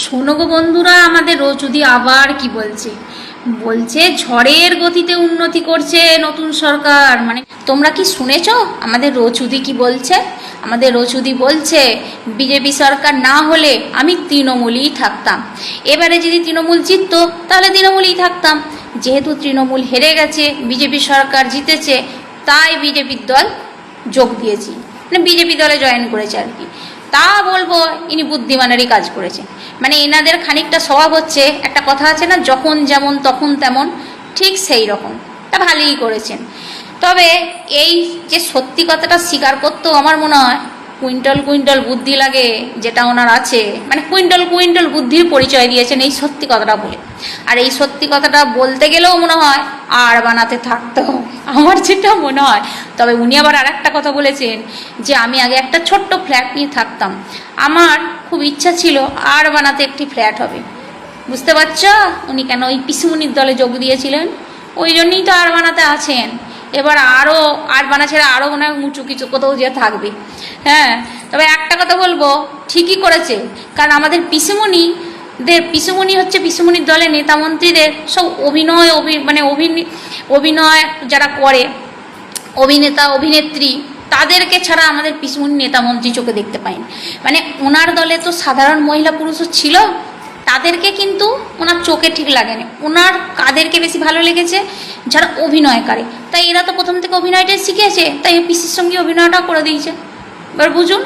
শোনো গো বন্ধুরা, আমাদের রোচুদি আবার কি বলছে বলছে ঝড়ের গতিতে উন্নতি করছে নতুন সরকার। মানে তোমরা কি শুনেছ আমাদের রোচুদি কি বলছে? আমাদের রোচুদি বলছে বিজেপি সরকার না হলে আমি তৃণমূলই থাকতাম, এবারে যদি তৃণমূল জিততো তাহলে তৃণমূলই থাকতাম। যেহেতু তৃণমূল হেরে গেছে, বিজেপি সরকার জিতেছে, তাই বিজেপির দল যোগ দিয়েছি, মানে বিজেপি দলে জয়েন করেছে আর কি। তা বলবো ইনি বুদ্ধিমানেরই কাজ করেছেন। মানে এনাদের খানিকটা স্বভাব হচ্ছে, একটা কথা আছে না, যখন যেমন তখন তেমন, ঠিক সেই রকম। তা ভালোই করেছেন। তবে এই যে সত্যি কথাটা স্বীকার করতেও আমার মনে হয় কুইন্টাল কুইন্টাল বুদ্ধি লাগে, যেটা ওনার আছে। মানে কুইন্টাল কুইন্টাল বুদ্ধির পরিচয় দিয়েছেন এই সত্যি কথাটা বলে। আর এই সত্যি কথাটা বলতে গেলেও মনে হয় আর বানাতে থাকতে হবে, আমার যেটা মনে হয়। তবে উনি আবার আর একটা কথা বলেছেন যে আমি আগে একটা ছোট্ট ফ্ল্যাট নিয়ে থাকতাম, আমার খুব ইচ্ছা ছিল আর বানাতে একটি ফ্ল্যাট হবে। বুঝতে পারছো উনি কেন ওই পিসুমনির দলে যোগ দিয়েছিলেন? ওই জন্যই তো আর বানাতে আছেন। এবার আরও আর বানা ছেড়ে আরও মনে হয় উঁচু কিছু কোথাও যে থাকবে। হ্যাঁ, তবে একটা কথা বলবো, ঠিকই করেছে। কারণ আমাদের পিসুমনি হচ্ছে পিসুমনির দলের নেতা মন্ত্রীদের সব অভিনয় যারা করে, অভিনেতা অভিনেত্রী, তাদেরকে ছাড়া আমাদের পিসুমনি নেতা মন্ত্রী চোখে দেখতে পাইনি। মানে ওনার দলে তো সাধারণ মহিলা পুরুষও ছিল, তাদেরকে কিন্তু ওনার চোখে ঠিক লাগেনি। ওনার কাদেরকে বেশি ভালো লেগেছে? যারা অভিনয় করে। তাই এরা তো প্রথম থেকে অভিনয়টাই শিখেছে, তাই পিসির সঙ্গে অভিনয়টাও করে দিয়েছে। এবার বুঝুন,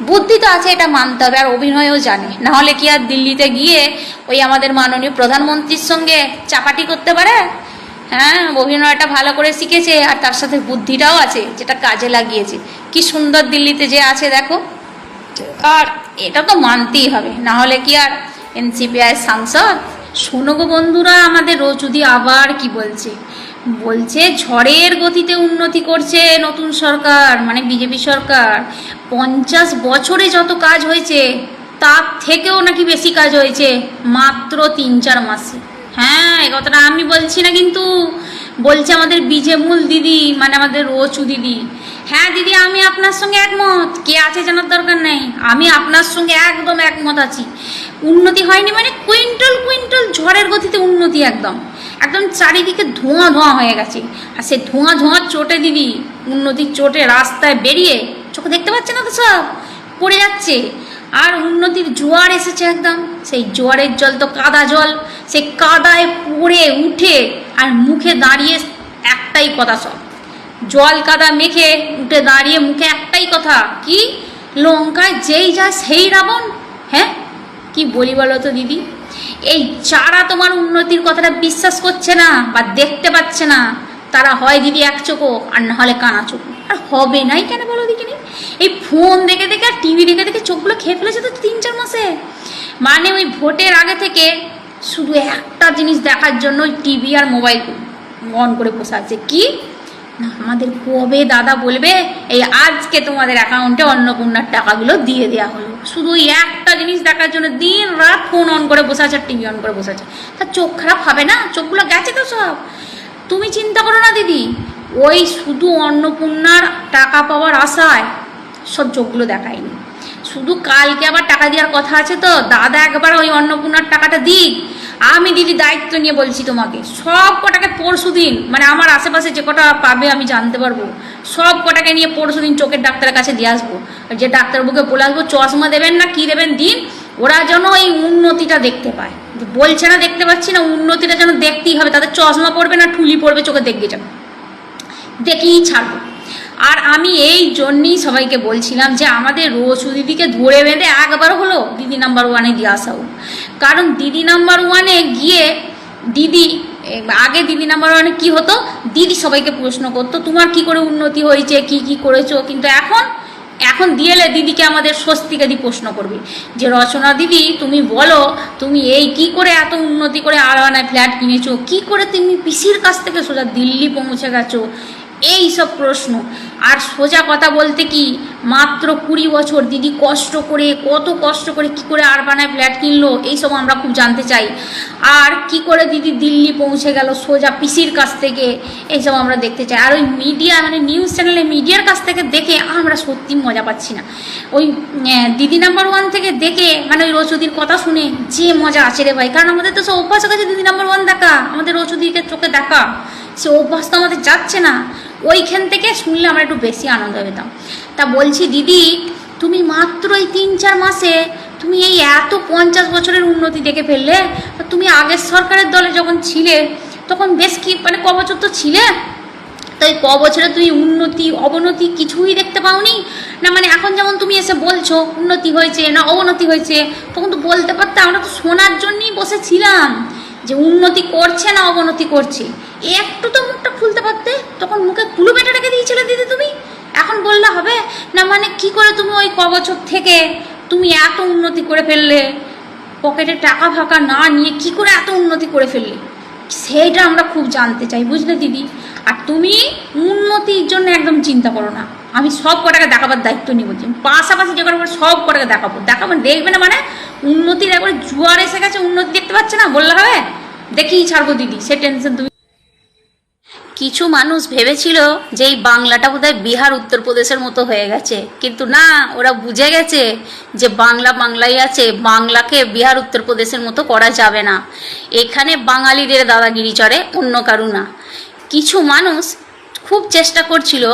বুদ্ধি তো আছে, এটা মানতে হবে। আর অভিনয়ও জানে, না হলে কি আর দিল্লিতে গিয়ে ওই আমাদের মাননীয় প্রধানমন্ত্রীর সঙ্গে চাপাটি করতে পারে? হ্যাঁ, অভিনয়টা ভালো করে শিখেছে, আর তার সাথে বুদ্ধিটাও আছে, যেটা কাজে লাগিয়েছে। কি সুন্দর দিল্লিতে যে আছে দেখো। আর এটা তো মানতেই হবে, না হলে কি আর এনসিপিআই সাংসদ? শোনো গো বন্ধুরা, আমাদের রোচুদি আবার কি বলছে ঝড়ের গতিতে উন্নতি করছে নতুন সরকার, মানে বিজেপি সরকার। 50 বছরে যত কাজ হয়েছে তার থেকেও নাকি বেশি কাজ হয়েছে মাত্র 3-4 মাসে। হ্যাঁ, এ কথাটা আমি বলছি না, কিন্তু বলছে আমাদের বিজেমূল দিদি, মানে আমাদের রোচু দিদি। হ্যাঁ দিদি, আমি আপনার সঙ্গে একমত, কে আছে জানার দরকার নেই, আমি আপনার সঙ্গে একদম একমত আছি। উন্নতি হয়নি মানে কুইন্টাল কুইন্টাল ঝড়ের গতিতে উন্নতি, একদম একদম চারিদিকে ধোঁয়া ধোঁয়া হয়ে গেছে। আর সেই ধোঁয়া ধোঁয়ার চোটে দিদি, উন্নতির চোটে রাস্তায় বেরিয়ে চোখে দেখতে পাচ্ছে না তো, সব পড়ে যাচ্ছে। আর উন্নতির জোয়ার এসেছে একদম, সেই জোয়ারের জল তো কাদা জল, সেই কাদায় পড়ে উঠে আর মুখে দাঁড়িয়ে একটাই কথা, সব জল কাদা মেখে উঠে দাঁড়িয়ে মুখে একটাই কথা, কি লঙ্কায় যেই যায় সেই রাবণ। হ্যাঁ, কি বলি বলো তো দিদি? এই যারা তোমার উন্নতির কথাটা বিশ্বাস করছে না বা দেখতে পাচ্ছে না, তারা হয় দিদি এক চোখো, আর না হলে কানা চোখো। আর হবে নাই কেন বলো দিকে? এই ফোন দেখে দেখে আর টিভি দেখে দেখে চোখগুলো খেয়ে ফেলেছে তো 3-4 মাসে। মানে ওই ভোটের আগে থেকে শুধু একটা জিনিস দেখার জন্য ওই টিভি আর মোবাইল অন করে বসে আছে, কি না আমাদের কবে দাদা বলবে এই আজকে তোমাদের অ্যাকাউন্টে অন্নপূর্ণার টাকাগুলো দিয়ে দেওয়া হলো। শুধু ওই একটা জিনিস দেখার জন্য দিন রাত ফোন অন করে বসে আছে, টিভি অন করে বসে আছে। তার চোখ খারাপ হবে না? চোখগুলো গেছে তো সব। তুমি চিন্তা করো না দিদি, ওই শুধু অন্নপূর্ণার টাকা পাওয়ার আশায় সব চোখগুলো দেখায়নি। শুধু কালকে আবার টাকা দেওয়ার কথা আছে, তো দাদা একবার ওই অন্নপূর্ণার টাকাটা দিক। আমি দিদি দায়িত্ব নিয়ে বলছি তোমাকে, সব কটাকে পরশুদিন, মানে আমার আশেপাশে যে কটা পাবে আমি জানতে পারবো, সব কটাকে নিয়ে পরশুদিন চোখের ডাক্তারের কাছে দিয়ে আসবো। যে ডাক্তারবাবুকে বলে আসবো চশমা দেবেন না কি দেবেন দিন, ওরা যেন এই উন্নতিটা দেখতে পায়। বলছে না দেখতে পাচ্ছি না, উন্নতিটা যেন দেখতেই হবে। তাদের চশমা পড়বে না ঠুলি পড়বে চোখে, দেখবে যেন, দেখেই ছাড়বো। আর আমি এই জন্যই সবাইকে বলছিলাম যে আমাদের রোচু দিদিকে ধরে বেঁধে একবার হলো দিদি নাম্বার 1-এ দিয়ে আসা হোক। কারণ দিদি নাম্বার 1-এ গিয়ে আগে দিদি নাম্বার 1-এ কী হতো, দিদি সবাইকে প্রশ্ন করতো তোমার কি করে উন্নতি হয়েছে, কি কি করেছো। কিন্তু এখন দিয়েলে দিদিকে আমাদের স্বস্তিকা দি প্রশ্ন করবে যে রচনা দিদি তুমি বলো, তুমি এই কি করে এত উন্নতি করে আড়ানায় ফ্ল্যাট কিনেছো, কি করে তুমি পিসির কাছ থেকে সোজা দিল্লি পৌঁছে গেছো, এই সব প্রশ্ন। আর সোজা কথা বলতে কি, মাত্র 20 বছর দিদি কষ্ট করে, কত কষ্ট করে কি করে আরবানায় ফ্ল্যাট কিনলো, এইসব আমরা খুব জানতে চাই। আর কি করে দিদি দিল্লি পৌঁছে গেল সোজা পিসির কাছ থেকে, এইসব আমরা দেখতে চাই। আর ওই মিডিয়া মানে নিউজ চ্যানেলে মিডিয়ার কাছ থেকে দেখে আমরা সত্যি মজা পাচ্ছি না। ওই দিদি নাম্বার 1 থেকে দেখে মানে ওই রচুদির কথা শুনে যে মজা আছে রে ভাই, কারণ আমাদের তো সব অভ্যাস আছে দিদি নাম্বার 1 দেখা, আমাদের রচুদিকে চোখে দেখা, সে অভ্যাস তো আমাদের যাচ্ছে না। ওইখান থেকে শুনলে আমরা একটু বেশি আনন্দ পেতাম। তা বলছি দিদি, তুমি মাত্র এই 3-4 মাসে তুমি এই এত 50 বছরের উন্নতি দেখে ফেললে। তুমি আগের সরকারের দলে যখন ছিলে তখন বেশ কি মানে ক বছর তো ছিলে, তো এই ক বছরে তুমি উন্নতি অবনতি কিছুই দেখতে পাওনি না? মানে এখন যেমন তুমি এসে বলছো উন্নতি হয়েছে না অবনতি হয়েছে, তখন তো বলতে পারতে, আমরা তো শোনার জন্যই বসেছিলাম যে উন্নতি করছে না অবনতি করছে। একটু তো মুখটা খুলতে পারতে, তখন মুখে কুলু বেটা রেখে দিয়েছিলে দিদি তুমি। এখন বললে হবে না? মানে কি করে তুমি ওই ক বছর থেকে তুমি এত উন্নতি করে ফেললে, পকেটে টাকা ফাঁকা না নিয়ে কি করে এত উন্নতি করে ফেললে, সেইটা আমরা খুব জানতে চাই, বুঝলে দিদি। আর তুমি উন্নতির জন্য একদম চিন্তা করো না, আমি সব কটাকে দেখাবার দায়িত্ব নিব, পাশাপাশি যে কটা সব কটাকে দেখাবো দেখবে না? মানে উন্নতির একবারে জোয়ার এসে গেছে, উন্নতি দেখতে পাচ্ছে না বললে হবে? দেখেই ছাড়বো দিদি, সে টেনশন তুমি। কিছু মানুষ ভেবেছিল যে এই বাংলাটা বোধহয় বিহার উত্তরপ্রদেশের মতো হয়ে গেছে, কিন্তু না, ওরা বুঝে গেছে যে বাংলা বাংলাই আছে, বাংলাকে বিহার উত্তরপ্রদেশের মতো করা যাবে না। এখানে বাঙালিদের দাদাগিরি চড়ে, অন্য কারু না। কিছু মানুষ খুব চেষ্টা করছিল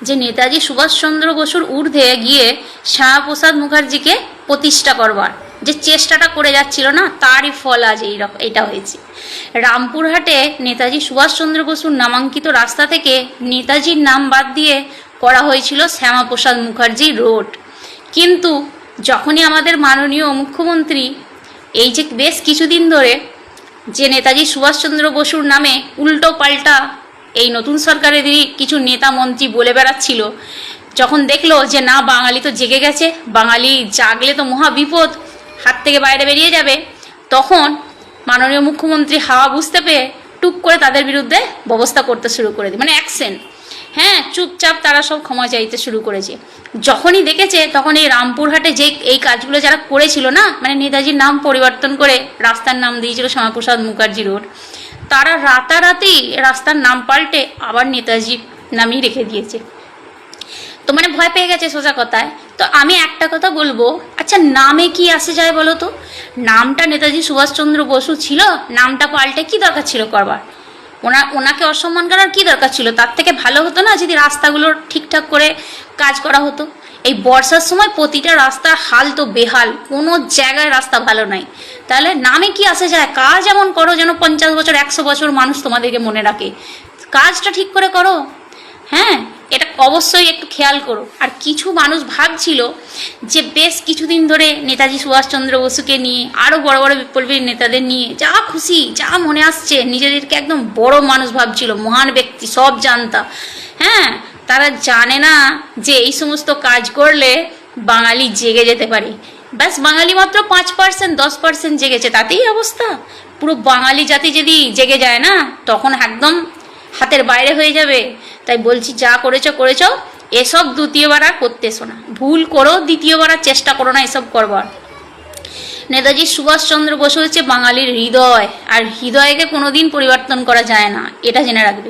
যে নেতাজি সুভাষচন্দ্র বসুর ঊর্ধ্বে গিয়ে শ্যামাপ্রসাদ মুখার্জিকে প্রতিষ্ঠা করবার যে চেষ্টাটা করে যাচ্ছিল না, তারই ফল আজ এটা হয়েছে। রামপুরহাটে নেতাজি সুভাষচন্দ্র বসুর নামাঙ্কিত রাস্তা থেকে নেতাজির নাম বাদ দিয়ে করা হয়েছিল শ্যামাপ্রসাদ মুখার্জি রোড। কিন্তু যখনই আমাদের মাননীয় মুখ্যমন্ত্রী এই যে বেশ কিছুদিন ধরে যে নেতাজি সুভাষচন্দ্র বসুর নামে উল্টো পাল্টা এই নতুন সরকারেরই কিছু নেতা মন্ত্রী বলে বেড়াচ্ছিল, যখন দেখলো যে না, বাঙালি তো জেগে গেছে, বাঙালি জাগলে তো মহা বিপদ, হাত থেকে বাইরে বেরিয়ে যাবে, তখন মাননীয় মুখ্যমন্ত্রী হাওয়া বুঝতে পেয়ে টুক করে তাদের বিরুদ্ধে ব্যবস্থা করতে শুরু করে দিই, মানে অ্যাকশন। হ্যাঁ, চুপচাপ তারা সব ক্ষমা চাইতে শুরু করেছে। যখনই দেখেছে তখন এই রামপুরহাটে যে এই কাজগুলো যারা করেছিল না, মানে নেতাজির নাম পরিবর্তন করে রাস্তার নাম দিয়েছিল শ্যামাপ্রসাদ মুখার্জি রোড, তারা রাতারাতি রাস্তার নাম পাল্টে আবার নেতাজির নামই রেখে দিয়েছে। তো মানে ভয় পেয়ে গেছে সোজা কথায়। তো আমি একটা কথা বলবো, আচ্ছা নামে কি আসে যায় বলো তো? নামটা নেতাজি সুভাষচন্দ্র বসু ছিল, নামটা পাল্টে কি দরকার ছিল করবার? ওনাকে অসম্মান করার কি দরকার ছিল? তার থেকে ভালো হতো না যদি রাস্তাগুলো ঠিকঠাক করে কাজ করা হতো? এই বর্ষার সময় প্রতিটা রাস্তার হাল তো বেহাল, কোনো জায়গায় রাস্তা ভালো নাই। তাহলে নামে কি আসে যায়? কাজ এমন করো যেন 50 বছর 100 বছর মানুষ তোমাদেরকে মনে রাখে, কাজটা ঠিক করে করো। হ্যাঁ, এটা অবশ্যই একটু খেয়াল করো। আর কিছু মানুষ ভাবছিল যে বেশ কিছুদিন ধরে নেতাজি সুভাষচন্দ্র বসুকে নিয়ে, আরও বড় বড় বিপ্লবী নেতাদের নিয়ে যা খুশি যা মনে আসছে নিজেদেরকে একদম বড় মানুষ ভাবছিল, মহান ব্যক্তি, সব জানতা। হ্যাঁ, তারা জানে না যে এই সমস্ত কাজ করলে বাঙালি জেগে যেতে পারে। ব্যাস, বাঙালি মাত্র 5% 10% জেগেছে, তাতেই অবস্থা। পুরো বাঙালি জাতি যদি জেগে যায় না, তখন একদম হাতের বাইরে হয়ে যাবে। তাই বলছি, যা করেছো করেছো, এসব দ্বিতীয়বার আর করতে এসো না। ভুল করো, দ্বিতীয়বার আর চেষ্টা করো না এসব করবার। নেতাজি সুভাষচন্দ্র বসু হচ্ছে বাঙালির হৃদয়, আর হৃদয়কে কোনোদিন পরিবর্তন করা যায় না, এটা জেনে রাখবে।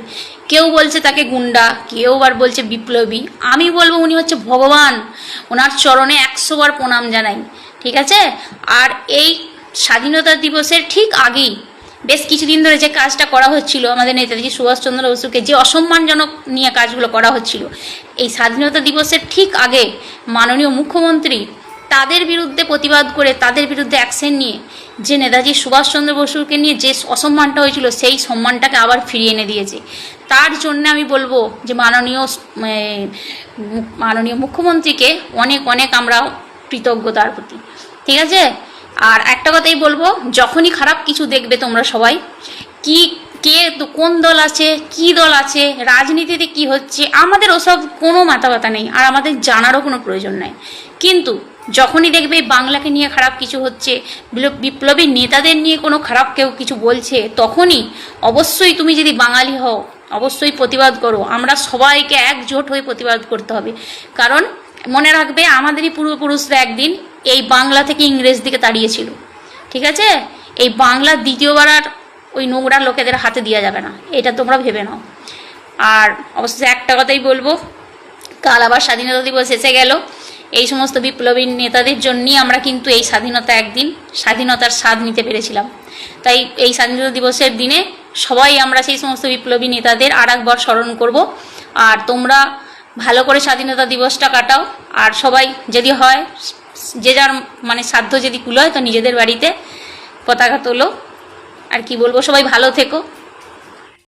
কেউ বলছে তাকে গুন্ডা, কেউ আবার বলছে বিপ্লবী, আমি বলবো উনি হচ্ছে ভগবান, ওনার চরণে 100 বার প্রণাম জানাই, ঠিক আছে? আর এই স্বাধীনতা দিবসের ঠিক আগেই বেশ কিছুদিন ধরে যে কাজটা করা হচ্ছিল আমাদের নেতাজি সুভাষচন্দ্র বসুকে, যে অসম্মানজনক নিয়ে কাজগুলো করা হচ্ছিল, এই স্বাধীনতা দিবসের ঠিক আগে মাননীয় মুখ্যমন্ত্রী তাদের বিরুদ্ধে প্রতিবাদ করে, তাদের বিরুদ্ধে অ্যাকশন নিয়ে, যে নেতাজি সুভাষচন্দ্র বসুকে নিয়ে যে অসম্মানটা হয়েছিল সেই সম্মানটাকে আবার ফিরিয়ে এনে দিয়েছে। তার জন্য আমি বলবো যে মাননীয় মুখ্যমন্ত্রীকে অনেক অনেক আমরা কৃতজ্ঞতার প্রতি, ঠিক আছে? আর একটা কথাই বলবো, যখনই খারাপ কিছু দেখবে তোমরা সবাই, কে কোন দল আছে, কি দল আছে, রাজনীতিতে কি হচ্ছে, আমাদের ওসব কোনো মাথা ব্যথা নেই, আর আমাদের জানারও কোনো প্রয়োজন নেই। কিন্তু যখনই দেখবে বাংলাকে নিয়ে খারাপ কিছু হচ্ছে, বিপ্লবী নেতাদের নিয়ে কোনো খারাপ কেউ কিছু বলছে, তখনই অবশ্যই তুমি যদি বাঙালি হও, অবশ্যই প্রতিবাদ করো। আমরা সবাইকে একজোট হয়ে প্রতিবাদ করতে হবে, কারণ মনে রাখবে আমাদেরই পূর্বপুরুষরা একদিন এই বাংলা থেকে ইংরেজ দিকে তাড়িয়েছিল, ঠিক আছে? এই বাংলা দ্বিতীয়বার আর ওই নোংরা লোকেদের হাতে দেওয়া যাবে না, এটা তোমরা ভেবে নাও। আর অবশ্যই একটা কথাই বলবো, কাল আবার স্বাধীনতা দিবস এসে গেল। এই সমস্ত বিপ্লবী নেতাদের জন্যই আমরা কিন্তু এই স্বাধীনতার স্বাদ নিতে পেরেছিলাম। তাই এই স্বাধীনতা দিবসের দিনে সবাই আমরা সেই সমস্ত বিপ্লবী নেতাদের আর একবার স্মরণ করব। আর তোমরা ভালো করে স্বাধীনতা দিবসটা কাটাও। আর সবাই যদি হয়, যে যার মানে সাধ্য যদি কুলোয়, তো নিজেদের বাড়িতে পতাকা তোলো। আর কি বলবো, সবাই ভালো থেকো।